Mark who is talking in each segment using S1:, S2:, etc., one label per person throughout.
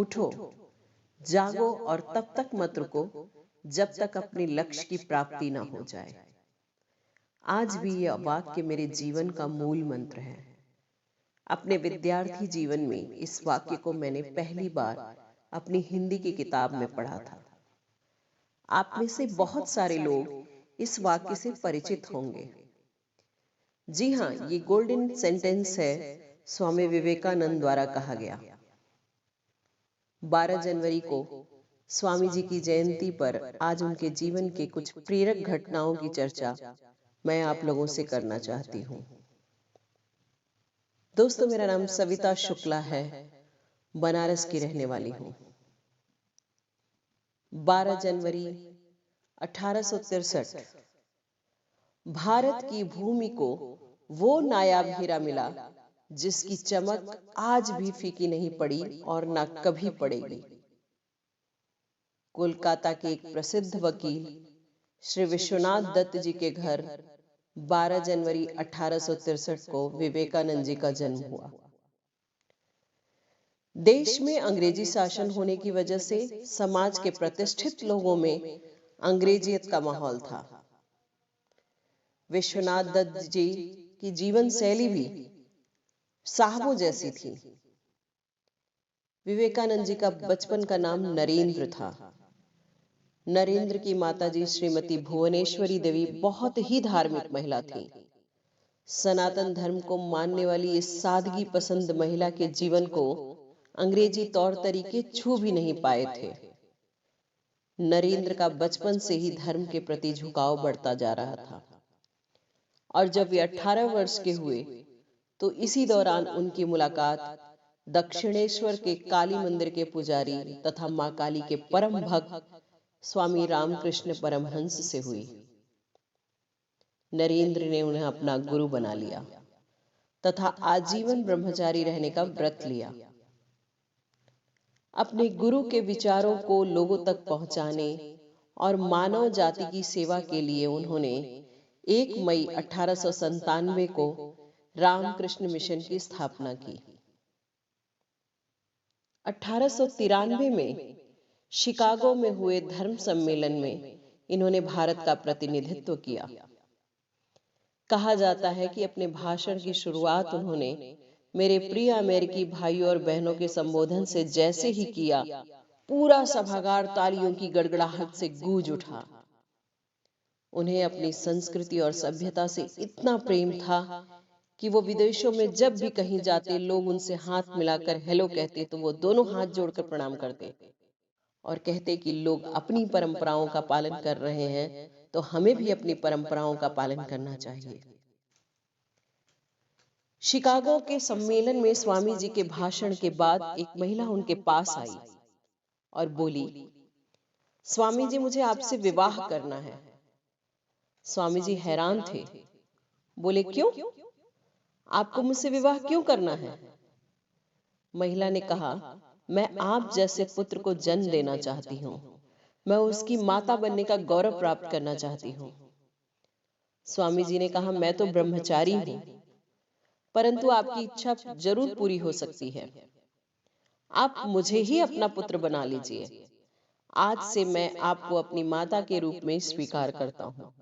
S1: उठो, जागो और तब तक मत रुको जब तक अपने लक्ष्य की प्राप्ति ना हो जाए। आज भी यह वाक्य मेरे जीवन का मूल मंत्र है। अपने विद्यार्थी जीवन में इस वाक्य को मैंने पहली बार अपनी हिंदी की किताब में पढ़ा था। आप में से बहुत सारे लोग इस वाक्य से परिचित होंगे। जी हाँ, ये गोल्डन सेंटेंस है, स्वामी विवेकानंद द्वारा कहा गया। 12 जनवरी को स्वामी जी की जयंती पर आज उनके जीवन के कुछ प्रेरक घटनाओं की चर्चा मैं आप लोगों से करना चाहती हूँ। दोस्तों, मेरा नाम सविता शुक्ला है, बनारस की रहने वाली हूँ। 12 जनवरी 1863 भारत की भूमि को वो नायाब हीरा मिला जिसकी चमक आज भी फीकी नहीं पड़ी और ना कभी पड़ेगी। कोलकाता के एक प्रसिद्ध वकील श्री विश्वनाथ दत्त जी के घर 12 जनवरी 1863 को विवेकानंद जी का जन्म हुआ। देश में अंग्रेजी शासन होने की वजह से समाज के प्रतिष्ठित लोगों में अंग्रेजियत का माहौल था। विश्वनाथ दत्त जी की जीवन शैली भी साहबों जैसी थी। विवेकानंद जी का बचपन का नाम नरेंद्र था। नरेंद्र की माताजी श्रीमती भुवनेश्वरी देवी बहुत ही धार्मिक महिला थी। सनातन धर्म को मानने वाली इस सादगी पसंद महिला के जीवन को अंग्रेजी तौर तरीके छू भी नहीं पाए थे। नरेंद्र का बचपन से ही धर्म के प्रति झुकाव बढ़ता जा रहा था और जब वे 18 वर्ष के हुए तो इसी दौरान उनकी मुलाकात दक्षिणेश्वर के काली मंदिर के पुजारी तथा मां काली के परम भक्त स्वामी रामकृष्ण परमहंस से हुई। नरेंद्र ने उन्हें अपना गुरु बना लिया तथा आजीवन ब्रह्मचारी रहने का व्रत लिया। अपने गुरु के विचारों को लोगों तक पहुंचाने और मानव जाति की सेवा के लिए उन्होंने 1 मई 1897 को रामकृष्ण मिशन की स्थापना की। 1893 में शिकागो में हुए धर्म सम्मेलन में इन्होंने भारत का प्रतिनिधित्व किया। कहा जाता है कि अपने भाषण की शुरुआत उन्होंने मेरे प्रिय अमेरिकी भाइयों और बहनों के संबोधन से जैसे ही किया, पूरा सभागार तालियों की गड़गड़ाहट से गूंज उठा। उन्हें अपनी संस्कृति और सभ्यता से इतना प्रेम था कि वो विदेशों में जब भी कहीं जाते लोग उनसे हाथ मिलाकर हेलो कहते तो वो दोनों हाथ जोड़कर प्रणाम करते और कहते कि लोग अपनी परंपराओं का पालन कर रहे हैं तो हमें भी अपनी परंपराओं का पालन करना चाहिए। शिकागो के सम्मेलन में स्वामी जी के भाषण के बाद एक महिला उनके पास आई और बोली, स्वामी जी, मुझे आपसे विवाह करना है। स्वामी जी हैरान थे, बोले, क्यों? आपको मुझसे विवाह क्यों करना है? महिला ने कहा, मैं आप जैसे पुत्र को जन्म देना चाहती हूँ। मैं उसकी माता बनने का गौरव प्राप्त करना चाहती हूँ। स्वामी जी ने कहा, मैं तो ब्रह्मचारी हूँ, परंतु आपकी इच्छा जरूर पूरी हो सकती है। आप मुझे ही अपना पुत्र बना लीजिए। आज से मैं आपको अपनी माता के रूप में स्वीकार करता हूँ।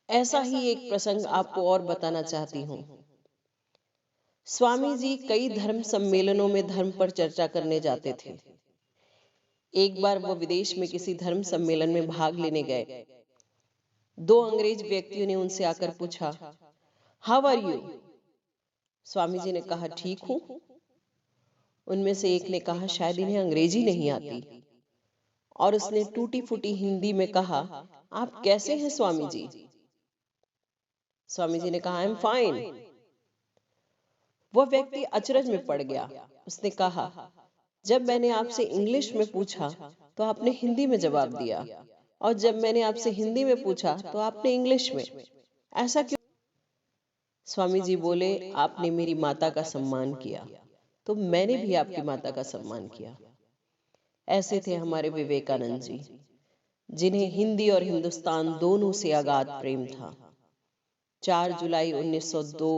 S1: ऐसा ही एक प्रसंग आपको और बताना चाहती हूँ। स्वामी जी कई धर्म सम्मेलनों में धर्म पर चर्चा करने जाते थे। एक बार वो विदेश में किसी धर्म सम्मेलन में भाग लेने गए। 2 अंग्रेज व्यक्तियों ने उनसे आकर पूछा, how are you? Swami ji ने कहा, ठीक हूं। उनमें से एक ने कहा, शायद इन्हें अंग्रेजी नहीं आती, और उसने टूटी फूटी हिंदी में कहा, आप कैसे हैं स्वामी जी? स्वामी जी ने कहा, आई एम फाइन। वह व्यक्ति अचरज में पड़ गया। उसने कहा, जब मैंने आपसे इंग्लिश में पूछा तो आपने हिंदी में जवाब दिया, और जब मैंने आपसे हिंदी में पूछा तो आपने इंग्लिश में। ऐसा क्यों? स्वामी जी बोले, आपने मेरी माता का सम्मान किया तो मैंने भी आपकी माता का सम्मान किया। ऐसे थे हमारे विवेकानंद जी, जिन्हें हिंदी और हिंदुस्तान दोनों से अगाध प्रेम था। 4 जुलाई 1902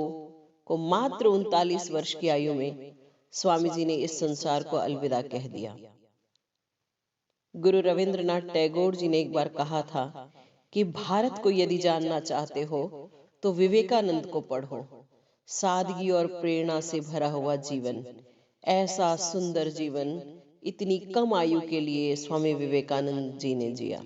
S1: को मात्र 39 वर्ष की आयु में स्वामी जी ने इस संसार को अलविदा कह दिया। गुरु रविंद्रनाथ टैगोर जी ने एक बार कहा था कि भारत को यदि जानना चाहते हो तो विवेकानंद को पढ़ो। सादगी और प्रेरणा से भरा हुआ जीवन, ऐसा सुंदर जीवन इतनी कम आयु के लिए स्वामी विवेकानंद जी ने जिया।